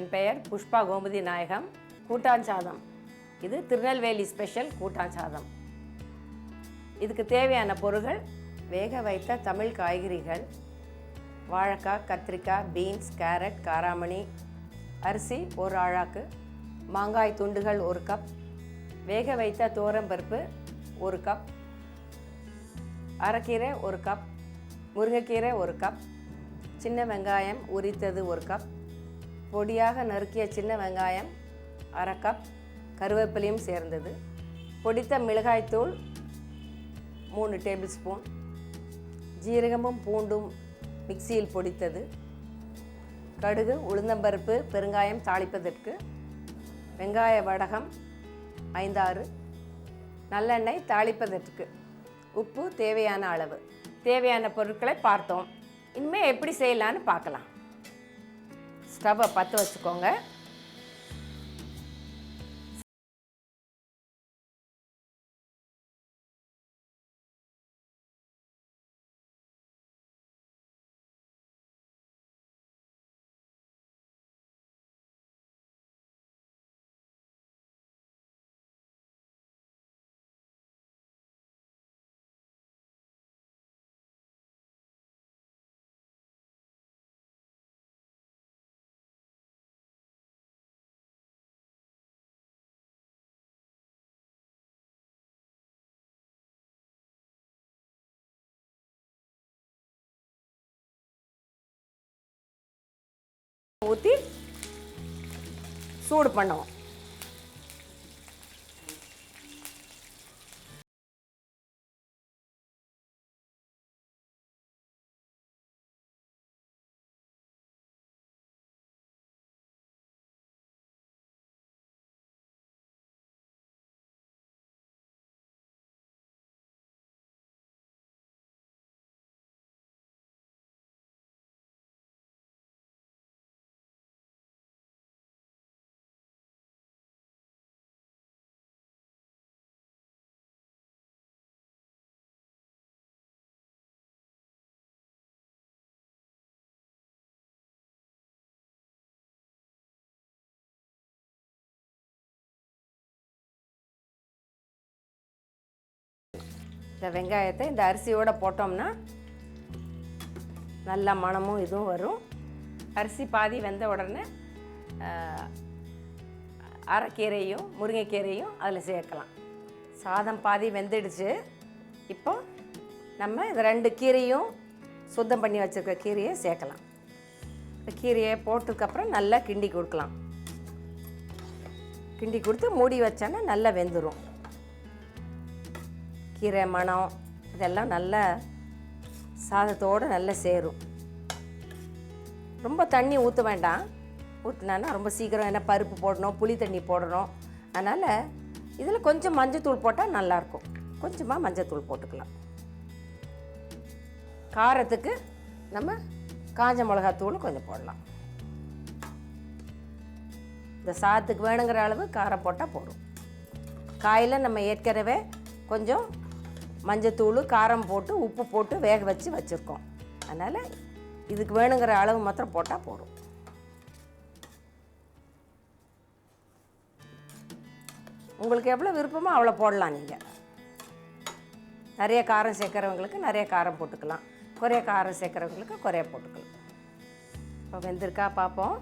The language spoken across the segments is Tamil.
என் பெயர் புஷ்பா கோமதி நாயகம். கூட்டாஞ்சாதம், இது திருநெல்வேலி ஸ்பெஷல் கூட்டாஞ்சாதம். இதுக்கு தேவையான பொருட்கள்: வேக வைத்த தமிழ் காய்கறிகள், வாழைக்காய், கத்திரிக்காய், பீன்ஸ், கேரட், காராமணி, அரிசி 1 ஆழாக்கு, மாங்காய் துண்டுகள் 1 கப், வேக வைத்த துவரம்பருப்பு 1 கப், அரைக்கீரை 1 கப், முருங்கைக்கீரை 1 கப், சின்ன வெங்காயம் உரித்தது 1 கப், பொடியாக நறுக்கிய சின்ன வெங்காயம் 1/2 கப், கருவேப்பிலையும் சேர்ந்தது, பொடித்த மிளகாய்த்தூள் 3 டேபிள் ஸ்பூன், ஜீரகமும் பூண்டும் மிக்சியில் பொடித்தது, கடுகு, உளுந்தம்பருப்பு, பெருங்காயம் தாளிப்பதற்கு, வெங்காய வடகம் 5-6, நல்லெண்ணெய் தாளிப்பதற்கு, உப்பு தேவையான அளவு. தேவையான பொருட்களை பார்த்தோம். இனிமேல் எப்படி செய்யலான்னு பார்க்கலாம். ஸ்டவ்வை பற்ற வச்சுக்கோங்க. ஊற்றி சூடு பண்ணுவோம். இந்த வெங்காயத்தை இந்த அரிசியோடு போட்டோம்னா நல்ல மணமும் இதுவும் வரும். அரிசி பாதி வெந்த உடனே அரைக்கீரையும் முருங்கைக்கீரையும் அதில் சேர்க்கலாம். சாதம் பாதி வெந்துடுச்சு. இப்போ நம்ம இந்த 2 கீரையும் சுத்தம் பண்ணி வச்சுருக்க கீரையை சேர்க்கலாம். இந்த கீரையை போட்டதுக்கப்புறம் நல்லா கிண்டி கொடுக்கலாம். கிண்டி கொடுத்து மூடி வச்சோன்னா நல்லா வெந்துடும். கீரை மணம் இதெல்லாம் நல்லா சாதத்தோடு நல்லா சேரும். ரொம்ப தண்ணி ஊற்ற வேண்டாம். ஊற்றினா ரொம்ப சீக்கிரம், ஏன்னா பருப்பு போடணும், புளி தண்ணி போடணும். அதனால் இதில் கொஞ்சம் மஞ்சத்தூள் போட்டால் நல்லாயிருக்கும். கொஞ்சமாக மஞ்சத்தூள் போட்டுக்கலாம். காரத்துக்கு நம்ம காஞ்ச மிளகாத்தூள் கொஞ்சம் போடலாம். இந்த சாதத்துக்கு வேணுங்கிற அளவு காரம் போட்டால் போதும். காயில் நம்ம ஏற்கனவே கொஞ்சம் மஞ்சத்தூள், காரம் போட்டு உப்பு போட்டு வேக வச்சு வச்சுருக்கோம். அதனால் இதுக்கு வேணுங்கிற அளவு மாத்திரம் போட்டால் போதும். உங்களுக்கு எவ்வளோ விருப்பமோ அவ்வளோ போடலாம். நீங்கள் நிறைய காரம் சேர்க்குறவங்களுக்கு நிறைய காரம் போட்டுக்கலாம், குறைய காரம் சேர்க்குறவங்களுக்கு குறைய போட்டுக்கலாம். இப்போ வெந்திருக்கா பார்ப்போம்.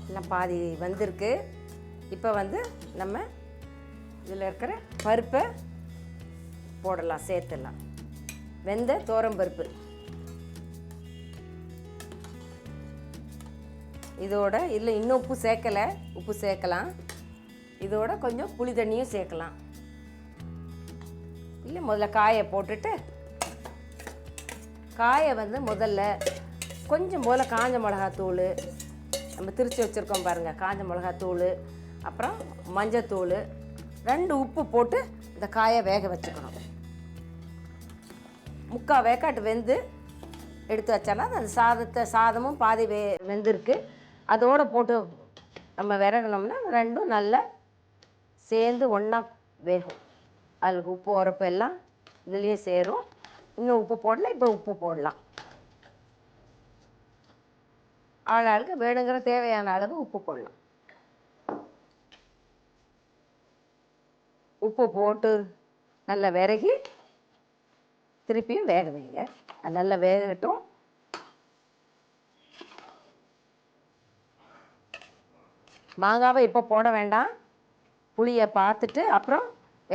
எல்லாம் பாதி வெந்திருக்கு. இப்போ நம்ம இதில் இருக்கிற பருப்பை போடலாம், சேர்த்துடலாம். வெந்த துவரம்பருப்பு இதோட, இல்லை இன்னும் உப்பு சேர்க்கலை, உப்பு சேர்க்கலாம். இதோட கொஞ்சம் புளி தண்ணியும் சேர்க்கலாம். இல்லை முதல்ல காயை போட்டுட்டு, காயை முதல்ல கொஞ்சம் போல் காஞ்ச மிளகாத்தூள், நம்ம திரிச்சு வச்சுருக்கோம் பாருங்கள், காஞ்ச மிளகாத்தூள், அப்புறம் மஞ்சத்தூள், 2 உப்பு போட்டு இந்த காயை வேக வச்சுக்கணும். 3/4 வேக்காட்டு வெந்து எடுத்து வச்சோன்னா அந்த சாதமும் பாதி வெந்திருக்கு. அதோடு போட்டு நம்ம விரகணும்னா 2ம் நல்லா சேர்ந்து ஒன்றா வேகும். அதுக்கு உப்பு உரப்பு எல்லாம் இதுலேயே சேரும். இன்னும் உப்பு போடல, இப்போ உப்பு போடலாம். ஆளாளுக்கு வேணுங்கிற தேவையான அளவு உப்பு போடலாம். உப்பு போட்டு நல்லா விரகி திருப்பியும் வேக வைங்க. அது நல்லா வேகட்டும். மாங்காவை இப்போ போட வேண்டாம். புளியை பார்த்துட்டு அப்புறம்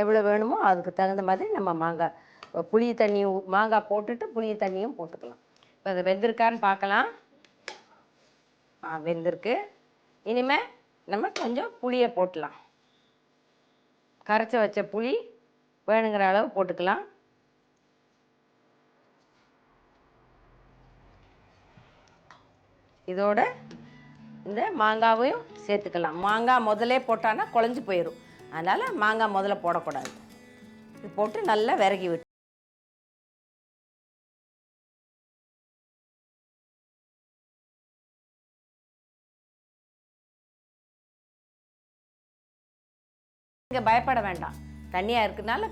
எவ்வளோ வேணுமோ அதுக்கு தகுந்த மாதிரி நம்ம புளி தண்ணி மாங்காய் போட்டுட்டு புளி தண்ணியும் போட்டுக்கலாம். இப்போ அது வெந்திருக்கான்னு பார்க்கலாம். வெந்திருக்கு. இனிமேல் நம்ம கொஞ்சம் புளியை போட்டலாம். கரைச்சி வச்ச புளி வேணுங்கிற அளவு போட்டுக்கலாம். இதோட இந்த மாங்காவையும் சேர்த்துக்கலாம். மாங்காய் முதலே போட்டான்னா குழஞ்சி போயிடும். அதனால் மாங்காய் முதல்ல போடக்கூடாது. இது போட்டு நல்லா விரகி விட்டு இங்கே பயப்பட வேண்டாம். தண்ணியாக இருக்கிறதுனால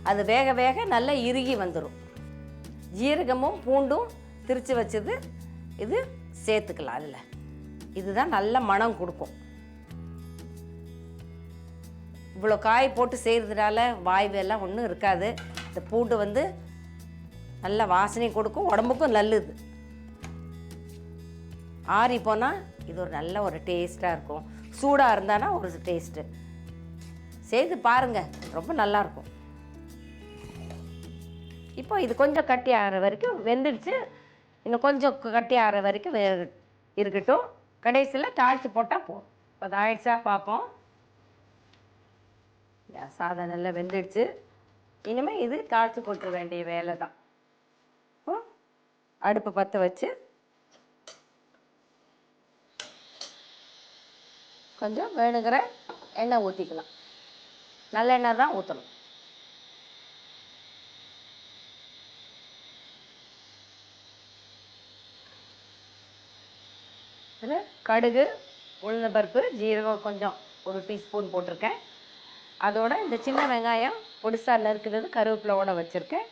அது வேக வேக நல்லா இறுகி வந்துடும். ஜீரகமும் பூண்டும் திரித்து வச்சது இது சேர்த்துக்கலாம். அதில் இதுதான் நல்ல மனம் கொடுக்கும். இவ்வளோ காய் போட்டு செய்கிறதுனால வாய்வெல்லாம் ஒன்றும் இருக்காது. இந்த பூண்டு நல்ல வாசனை கொடுக்கும், உடம்புக்கும் நல்லது. ஆறி போனால் இது நல்ல ஒரு டேஸ்ட்டாக இருக்கும். சூடாக இருந்தானா ஒரு டேஸ்ட்டு. செய்து பாருங்கள், ரொம்ப நல்லாயிருக்கும். இப்போ இது கொஞ்சம் கட்டி ஆகிற வரைக்கும் வெந்துடுச்சு. இன்னும் கொஞ்சம் கட்டி ஆகிற வரைக்கும் இருக்கட்டும். கடைசியில் தாளித்து போட்டால் போதும். இப்போ அது ஆயிடுச்சா பார்ப்போம். சாதம் நல்லா வெந்துடுச்சு. இனிமேல் இது தாளித்து போட்டுற வேண்டிய வேலை தான். அடுப்பு பற்ற வச்சு கொஞ்சம் வேணுங்கிற எண்ணெய் ஊற்றிக்கலாம். நல்லெண்ணெய் தான் ஊற்றணும். கடுகு, உளுந்தம்பருப்பு, ஜீரகம் கொஞ்சம் ஒரு டீஸ்பூன் போட்டிருக்கேன். அதோட இந்த சின்ன வெங்காயம் பொடிசாக நறுக்கிறது கருவேப்பிலோட வச்சுருக்கேன்.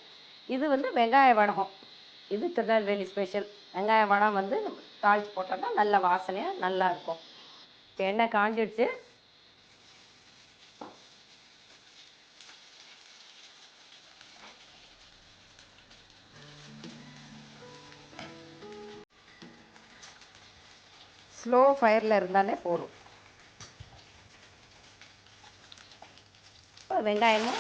இது வெங்காய வடகம். இது திருநெல்வேலி ஸ்பெஷல். வெங்காய வடகம் தாளித்து போட்டோம்னா நல்ல வாசனையாக நல்லாயிருக்கும். இப்போ எண்ணெய் காஞ்சிடுச்சு. ஸ்லோ ஃபயரில் இருந்தாலே போதும். இப்போ வெங்காயமும்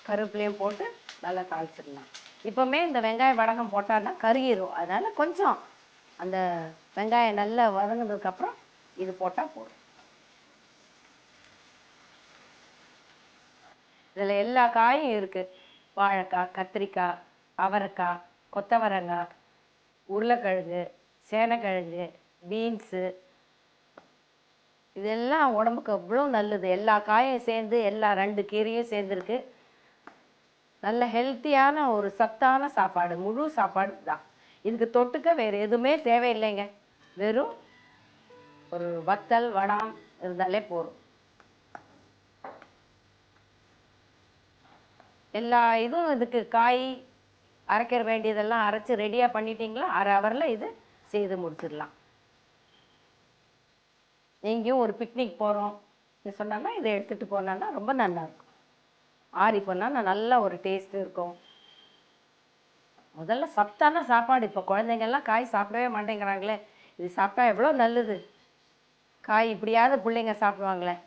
கருவேப்பிலையும் போட்டு நல்லா தாளிச்சிடலாம். இப்போவுமே இந்த வெங்காய வடகம் போட்டால் தான் கருகிரும். அதனால் கொஞ்சம் அந்த வெங்காயம் நல்லா வதங்கினதுக்கப்புறம் இது போட்டால் போதும். இதில் எல்லா காயும் இருக்குது. வாழைக்காய், கத்திரிக்காய், அவரைக்காய், கொத்தவரங்காய், உருளைக்கிழங்கு, சேனைக்கிழங்கு, பீன்ஸு, இதெல்லாம் உடம்புக்கு அவ்வளோ நல்லது. எல்லா காயும் சேர்ந்து எல்லா 2 கீரையும் சேர்ந்துருக்கு. நல்ல ஹெல்த்தியான ஒரு சத்தான சாப்பாடு, முழு சாப்பாடு தான். இதுக்கு தொட்டுக்க வேறு எதுவுமே தேவையில்லைங்க. வெறும் ஒரு வத்தல் வடம் இருந்தாலே போதும். எல்லா இதுவும் இதுக்கு காய் அரைக்கிற வேண்டியதெல்லாம் அரைச்சி ரெடியாக பண்ணிட்டீங்களா? 1/2 ஹவரில் இது செய்து முடிச்சிடலாம். எங்கேயும் ஒரு பிக்னிக் போகிறோம் சொன்னாங்கன்னா இதை எடுத்துகிட்டு போனான்னா ரொம்ப நல்லாயிருக்கும். ஆறி போனால் நல்ல ஒரு டேஸ்ட்டு இருக்கும். முதல்ல சத்தான சாப்பாடு. இப்போ குழந்தைங்கள்லாம் காய் சாப்பிடவே மாட்டேங்கிறாங்களே. இது சாப்பிட்டா எவ்வளோ நல்லது. காய் இப்படியாவது பிள்ளைங்க சாப்பிடுவாங்களே.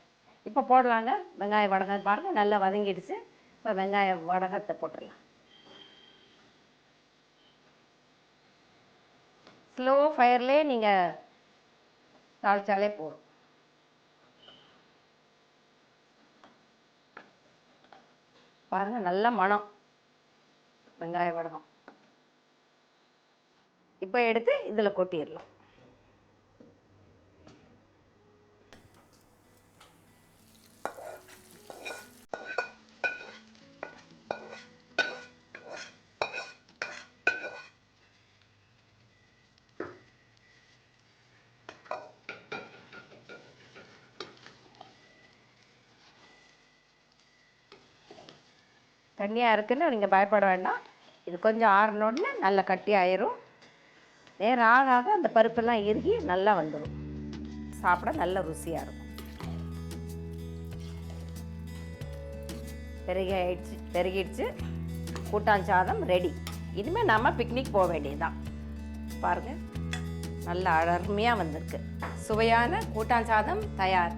இப்போ போடலாங்க. வெங்காய வடகம் பாருங்கள் நல்லா வதங்கிடுச்சு. இப்போ வெங்காய வடகத்தை போட்டுடலாம். ஸ்லோ ஃபயர்லேயே நீங்கள் தாளிச்சாலே போதும். பாருங்கள் நல்ல மனம் வெங்காய வடகம். இப்போ எடுத்து இதில் கொட்டிடலாம். தண்ணியாக இருக்குன்னு நீங்கள் பயப்பட வேண்டாம். இது கொஞ்சம் ஆறினோடனே நல்லா கட்டி ஆயிரும். நேரம் ஆக ஆக அந்த பருப்பெல்லாம் இறுகி நல்லா வந்துடும். சாப்பிட நல்ல ருசியாக இருக்கும். பெருகிடுச்சு. கூட்டான் சாதம் ரெடி. இனிமேல் நம்ம பிக்னிக் போக வேண்டியதுதான். பாருங்கள், நல்லா அருமையாக வந்திருக்கு. சுவையான கூட்டான் சாதம் தயார்.